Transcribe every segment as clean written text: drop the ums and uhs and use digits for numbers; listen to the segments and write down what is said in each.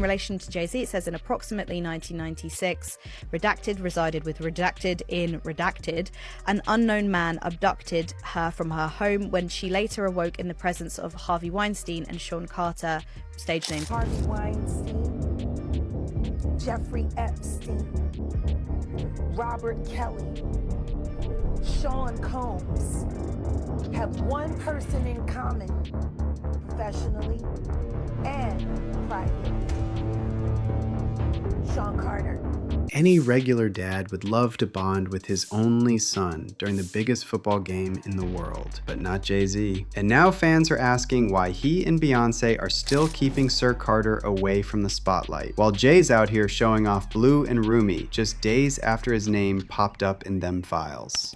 relation to Jay-Z, it says in approximately 1996, Redacted resided with Redacted in Redacted. An unknown man abducted her from her home when she later awoke in the presence of Harvey Weinstein and Sean Carter, stage name Harvey Weinstein, Jeffrey Epstein, Robert Kelly, Sean Combs have one person in common, professionally and privately. Sean Carter. Any regular dad would love to bond with his only son during the biggest football game in the world, but not Jay-Z. And now fans are asking why he and Beyonce are still keeping Sir Carter away from the spotlight, while Jay's out here showing off Blue and Rumi just days after his name popped up in them files.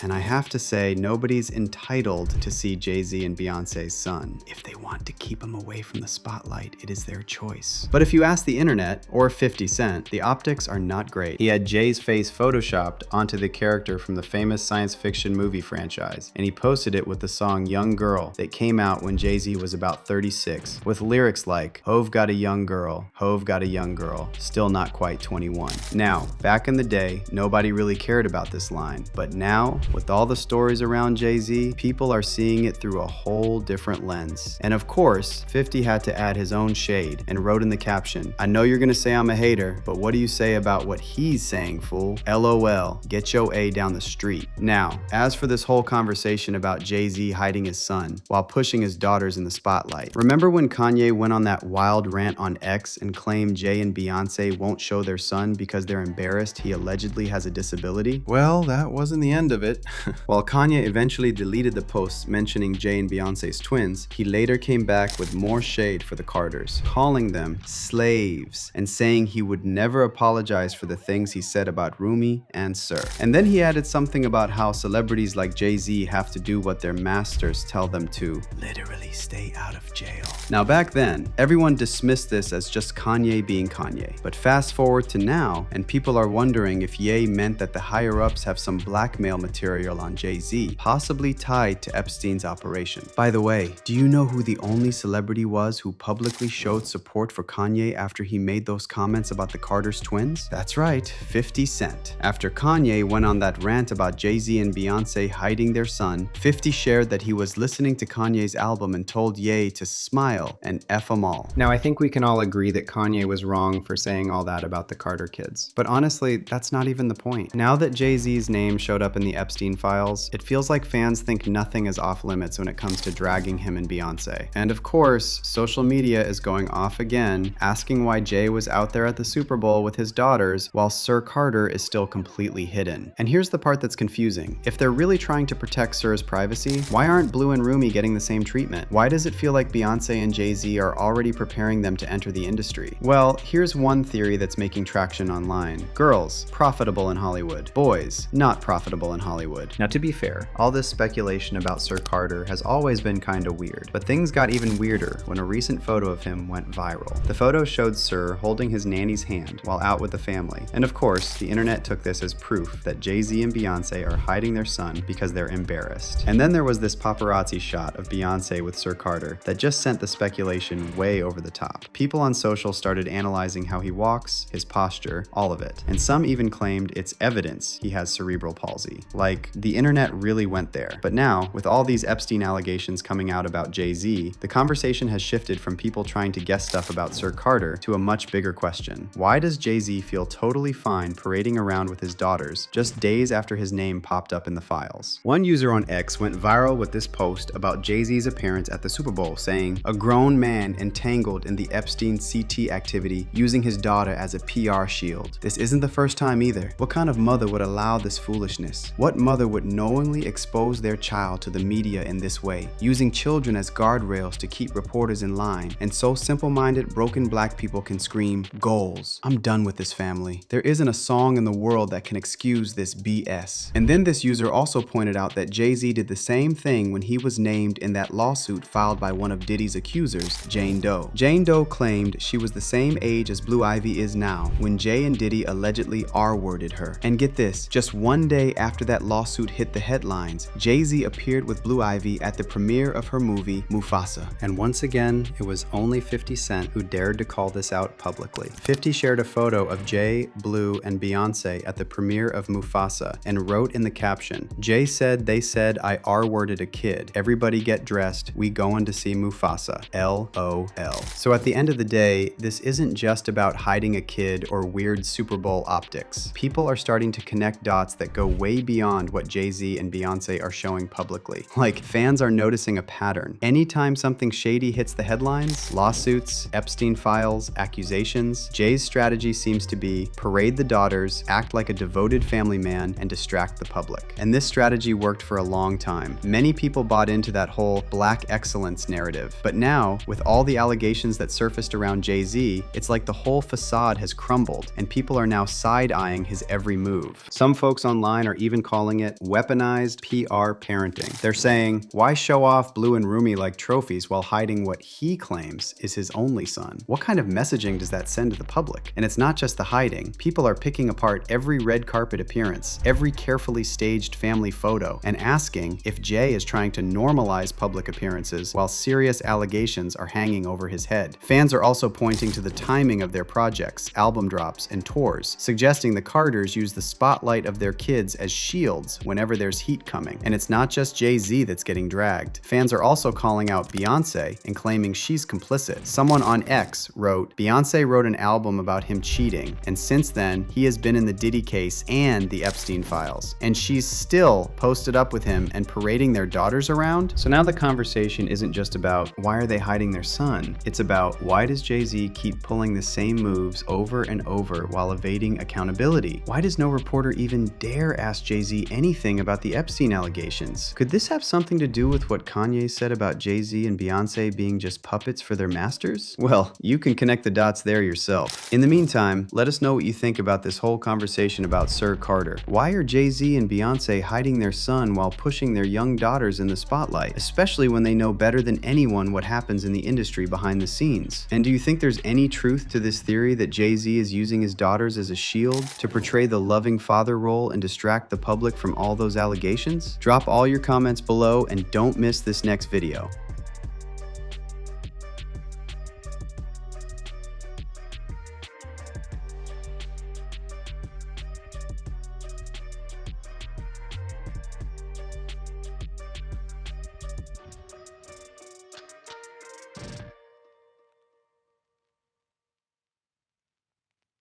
And I have to say, nobody's entitled to see Jay-Z and Beyonce's son. If they want to keep him away from the spotlight, it is their choice. But if you ask the internet, or 50 Cent, the optics are not great. He had Jay's face photoshopped onto the character from the famous science fiction movie franchise, and he posted it with the song Young Girl that came out when Jay-Z was about 36, with lyrics like, "Hove got a young girl, Hove got a young girl, still not quite 21. Now, back in the day, nobody really cared about this line, but now, with all the stories around Jay-Z, people are seeing it through a whole different lens. And of course, 50 had to add his own shade and wrote in the caption, "I know you're gonna say I'm a hater, but what do you say about what he's saying, fool? LOL, get your A down the street." Now, as for this whole conversation about Jay-Z hiding his son while pushing his daughters in the spotlight, remember when Kanye went on that wild rant on X and claimed Jay and Beyonce won't show their son because they're embarrassed he allegedly has a disability? Well, that wasn't the end of it. While Kanye eventually deleted the posts mentioning Jay and Beyonce's twins, he later came back with more shade for the Carters, calling them slaves and saying he would never apologize for the things he said about Rumi and Sir. And then he added something about how celebrities like Jay-Z have to do what their masters tell them to, literally stay out of jail. Now back then, everyone dismissed this as just Kanye being Kanye. But fast forward to now, and people are wondering if Ye meant that the higher-ups have some blackmail material on Jay-Z, possibly tied to Epstein's operation. By the way, do you know who the only celebrity was who publicly showed support for Kanye after he made those comments about the Carters twins? That's right, 50 Cent. After Kanye went on that rant about Jay-Z and Beyonce hiding their son, 50 shared that he was listening to Kanye's album and told Ye to smile and F them all. Now, I think we can all agree that Kanye was wrong for saying all that about the Carter kids. But honestly, that's not even the point. Now that Jay-Z's name showed up in the Epstein files, it feels like fans think nothing is off limits when it comes to dragging him and Beyonce. And of course, social media is going off again, asking why Jay was out there at the Super Bowl with his daughters while Sir Carter is still completely hidden. And here's the part that's confusing. If they're really trying to protect Sir's privacy, why aren't Blue and Rumi getting the same treatment? Why does it feel like Beyonce and Jay-Z are already preparing them to enter the industry? Well, here's one theory that's making traction online. Girls, profitable in Hollywood. Boys, not profitable in Hollywood. Now, to be fair, all this speculation about Sir Carter has always been kinda weird, but things got even weirder when a recent photo of him went viral. The photo showed Sir holding his nanny's hand while out with the family, and of course, the internet took this as proof that Jay-Z and Beyonce are hiding their son because they're embarrassed. And then there was this paparazzi shot of Beyonce with Sir Carter that just sent the speculation way over the top. People on social started analyzing how he walks, his posture, all of it, and some even claimed it's evidence he has cerebral palsy. Like, the internet really went there. But now, with all these Epstein allegations coming out about Jay-Z, the conversation has shifted from people trying to guess stuff about Sir Carter to a much bigger question. Why does Jay-Z feel totally fine parading around with his daughters just days after his name popped up in the files? One user on X went viral with this post about Jay-Z's appearance at the Super Bowl, saying, "A grown man entangled in the Epstein CT activity using his daughter as a PR shield. This isn't the first time either. What kind of mother would allow this foolishness? What mother would knowingly expose their child to the media in this way, using children as guardrails to to keep reporters in line, and so simple-minded, broken black people can scream, "Goals. I'm done with this family. There isn't a song in the world that can excuse this BS." And then this user also pointed out that Jay-Z did the same thing when he was named in that lawsuit filed by one of Diddy's accusers, Jane Doe. Jane Doe claimed she was the same age as Blue Ivy is now when Jay and Diddy allegedly R-worded her. And get this, just one day after that lawsuit hit the headlines, Jay-Z appeared with Blue Ivy at the premiere of her movie Mufasa. And once again, it was only 50 Cent who dared to call this out publicly. 50 shared a photo of Jay, Blue, and Beyonce at the premiere of Mufasa and wrote in the caption, "Jay said they said I R-worded a kid. Everybody get dressed. We going to see Mufasa. LOL." So at the end of the day, this isn't just about hiding a kid or weird Super Bowl optics. People are starting to connect dots that go way beyond what Jay-Z and Beyonce are showing publicly. Like, fans are noticing a pattern. Anytime something shady hits the headlines, lawsuits, Epstein files, accusations, Jay's strategy seems to be parade the daughters, act like a devoted family man, and distract the public. And this strategy worked for a long time. Many people bought into that whole black excellence narrative. But now, with all the allegations that surfaced around Jay-Z, it's like the whole facade has crumbled, and people are now side-eyeing his every move. Some folks online are even calling it weaponized PR parenting. They're saying, why show off Blue and Rumi like trophies while hiding what he claims is his only son? What kind of messaging does that send to the public? And it's not just the hiding. People are picking apart every red carpet appearance, every carefully staged family photo, and asking if Jay is trying to normalize public appearances while serious allegations are hanging over his head. Fans are also pointing to the timing of their projects, album drops, and tours, suggesting the Carters use the spotlight of their kids as shields whenever there's heat coming. And it's not just Jay-Z that's getting dragged. Fans are also calling out Beyonce and claiming she's complicit. Someone on X wrote, "Beyonce wrote an album about him cheating, and since then, he has been in the Diddy case and the Epstein files. And she's still posted up with him and parading their daughters around?" So now the conversation isn't just about why are they hiding their son? It's about why does Jay-Z keep pulling the same moves over and over while evading accountability? Why does no reporter even dare ask Jay-Z anything about the Epstein allegations? Could this have something to do with what Kanye said about Jay-Z and Beyonce being just puppets for their masters? Well, you can connect the dots there yourself. In the meantime, let us know what you think about this whole conversation about Sir Carter. Why are Jay-Z and Beyonce hiding their son while pushing their young daughters in the spotlight, especially when they know better than anyone what happens in the industry behind the scenes? And do you think there's any truth to this theory that Jay-Z is using his daughters as a shield to portray the loving father role and distract the public from all those allegations? Drop all your comments below and don't miss this next video.